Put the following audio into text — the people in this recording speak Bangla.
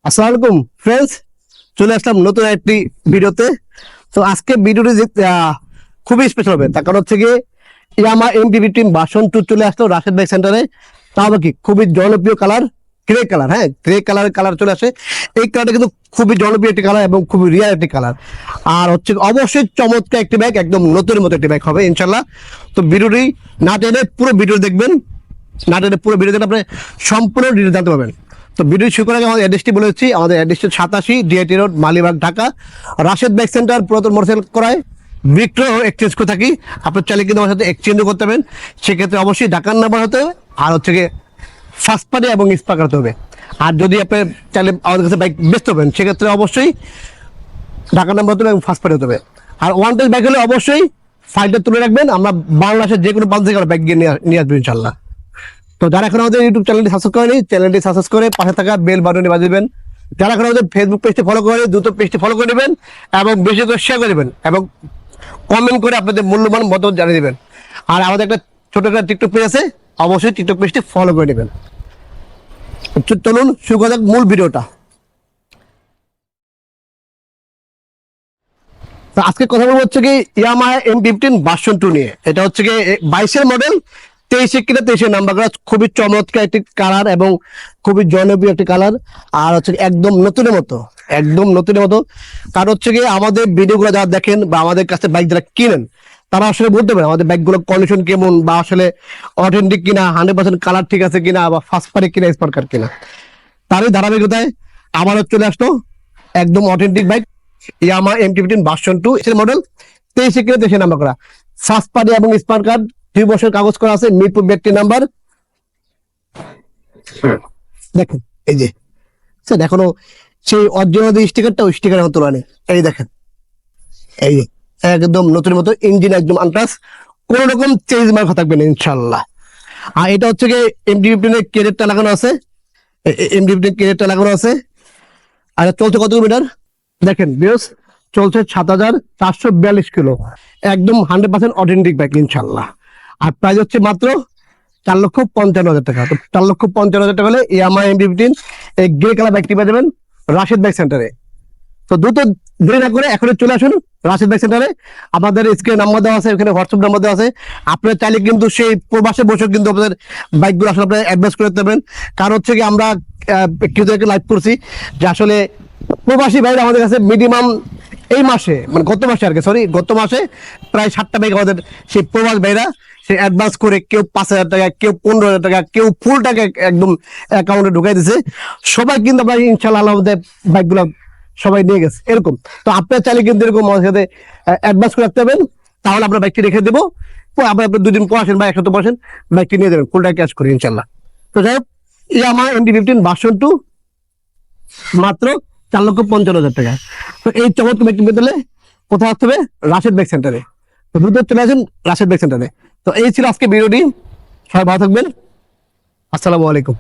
আসসালামু আলাইকুম ফ্রেন্ডস, চলে আসলাম নতুন একটি ভিডিওতে। তো আজকে ভিডিওটি খুবই স্পেশাল হবে, তার কারণ হচ্ছে গিয়ে ইয়ামা MT-15 ভার্সন 2 চলে আসলো রাশেদ বাইক সেন্টারে। তাও কি খুবই জনপ্রিয় কালার, গ্রে কালার। হ্যাঁ, গ্রে কালার চলে আসে। এই কালারটা কিন্তু খুবই জনপ্রিয় একটি কালার এবং খুবই রিয়ার একটি কালার। আর হচ্ছে অবশ্যই চমৎকার একটি বাইক, একদম নতুনের মতো একটি বাইক হবে ইনশাল্লাহ। তো ভিডিওটি না টেনে পুরো ভিডিও দেখবেন, না টেনে পুরো ভিডিও দেখলে আপনি সম্পূর্ণ ডিটেইলস জানতে পারবেন। তো ভিডিও শুরু করার আগে আমাদের অ্যাড্রেসটি বলে দিচ্ছি। আমাদের অ্যাড্রেসটি 87 DIT road, Malibagh, Dhaka. Rashed bike centre পুরাতন মোটরসাইকেল করায় বিক্রয় ও এক্সচেঞ্জ করে থাকি। আপনার চাইলে কিন্তু আমার সাথে এক্সচেঞ্জও করতে পারবেন। সেক্ষেত্রে অবশ্যই ঢাকার নাম্বার হতে হবে, আর হচ্ছে গিয়ে ফার্স্ট পার্টি এবং স্পার করতে হবে। আর যদি আপনি চাইলে আমাদের কাছে বাইক বেচতে হবেন, সেক্ষেত্রে অবশ্যই ঢাকার নাম্বার হতে হবে এবং ফার্স্ট পার্টি হতে হবে। আর ওয়ান টেস্ট বাইক হলে অবশ্যই ফাইলটা তুলে রাখবেন, আমরা বাংলাদেশের যে কোনো প্রান্ত থেকে বাইক গিয়ে নিয়ে আসবো ইনশাল্লাহ। তো যারা এখন আমাদের ইউটিউব চ্যানেলটি সাবস্ক্রাইব করেনি, চ্যানেলটি সাবস্ক্রাইব করে পাশে থাকা বেল বাটনটি বাজিয়ে দিবেন। যারা এখন আমাদের ফেসবুক পেজটি ফলো করেনি, দ্রুত পেজটি ফলো করে নেবেন এবং বেশি করে শেয়ার করে দেবেন এবং কমেন্ট করে আপনাদের মূল্যবান মতামত জানিয়ে দেবেন। আর আমাদের একটা ছোট একটা টিকটক পেজ আছে, অবশ্যই টিকটক পেজটি ফলো করে নেবেন। চলুন শুরু করা যাক মূল ভিডিওটা। তো আজকে কথা বলবো হচ্ছে কি ইয়ামাহা M-15 ভার্সন 2 নিয়ে। এটা হচ্ছে কি 22-এর মডেল, 23 কিনা 23-এর নাম্বার করা। খুবই চমৎকার একটি কালার এবং খুবই জনপ্রিয় একটি কালার। আর হচ্ছে একদম নতুনের মতো, একদম নতুনের মতো। কারণ হচ্ছে কি আমাদের ভিডিওগুলো যারা দেখেন বা আমাদের কাছে বাইক যারা কিনেন, তারা আসলে বলতে পারে আমাদের বাইকগুলো কন্ডিশন কেমন, বা আসলে অথেন্টিক কিনা, 100% কালার ঠিক আছে কিনা, বা ফার্স্ট পার্টি কিনা, স্পট কার কিনা। তারই ধারাবাহিকতায় আমারও চলে আসলো একদম authentic bike Yamaha M-15 version 2 এর মডেল, 23 কিলো 23 নাম্বার করা। ফার্স্ট পার্টি এবং স্পার কার্ড 2 বছর কাগজ করা আছে, মিরপুর ব্যক্তি নাম্বার। দেখেন এই যে স্যার, এখনো সেই অরিজিনাল যে স্টিকারটা, ওই স্টিকার এখন তোলা নেই। এই দেখেন, এই যে একদম নতুন মতো, ইঞ্জিন একদম আনটাচ, কোন রকম চেঞ্জ মার্কা থাকবে না ইনশাল্লাহ। আর এটা হচ্ছে গিয়ে M-15 এর ক্যারেটটা লাগানো আছে, M-15 ক্যারেটটা লাগানো আছে। আর চলছে কত কিলোমিটার দেখেন বিয়স, চলছে 7442 কিলো, একদম 100% অথেন্টিক বাইক ইনশাল্লাহ। আর প্রাইস হচ্ছে মাত্র 4,55,000 টাকা। তো 4,55,000 টাকা হলে ইয়ামাহা M-15 এই গ্রে কালার বাইকটি পেয়ে যাবেন রাশেদ বাইক সেন্টারে। তো দ্রুত দেরি না করে এখনই চলে আসুন রাশেদ বাইক সেন্টারে। আমাদের স্ক্রিনে নাম্বার দেওয়া আছে, ওখানে হোয়াটসঅ্যাপ নাম্বার দেওয়া আছে। আপনারা চাইলে কিন্তু সেই প্রবাসে বসে কিন্তু আপনাদের বাইকগুলো আসলে আপনারা অ্যাডভান্স করে দিতে পারবেন। কারণ হচ্ছে কি আমরা কিছু একটা লাইভ করছি যে আসলে প্রবাসী ভাইরা আমাদের কাছে মিনিমাম এই মাসে, মানে গত মাসে আর কি, গত মাসে প্রায় 7টা বাইক আমাদের সেই প্রবাস ভাইরা সে অ্যাডভান্স করে, কেউ 5,000 টাকা, কেউ 15,000 টাকা, কেউ ফুল টাকা একদম অ্যাকাউন্টে ঢুকাই দিছে। সবাই কিন্তু আমরা ইনশাল্লাহ আমাদের বাইকগুলো সবাই নিয়ে গেছে এরকম। তো আপনার চাইলে কিন্তু এরকম আমাদের সাথে অ্যাডভান্স করে রাখতে পারবেন, তাহলে আমরা বাইকটি রেখে দেবো। আপনি 2 দিন পর আসেন বা 1 সপ্তাহ পর আসেন, বাইকটি নিয়ে যাবেন ফুল টাকা ক্যাশ করে ইনশাল্লাহ। তো যাই হোক, ইয়ামাহা M-15 ভার্সন 2 মাত্র 4,55,000 টাকা। তো এই চমৎকার বাইকটি পেতে হলে কোথায় আসতে হবে? রাশেদ বাইক সেন্টারে। তো দ্রুত চলে আসেন রাশেদ বাইক সেন্টারে। তো এই ছিল আজকে ভিডিওটি। সবাই ভালো থাকবেন। আসসালামু আলাইকুম।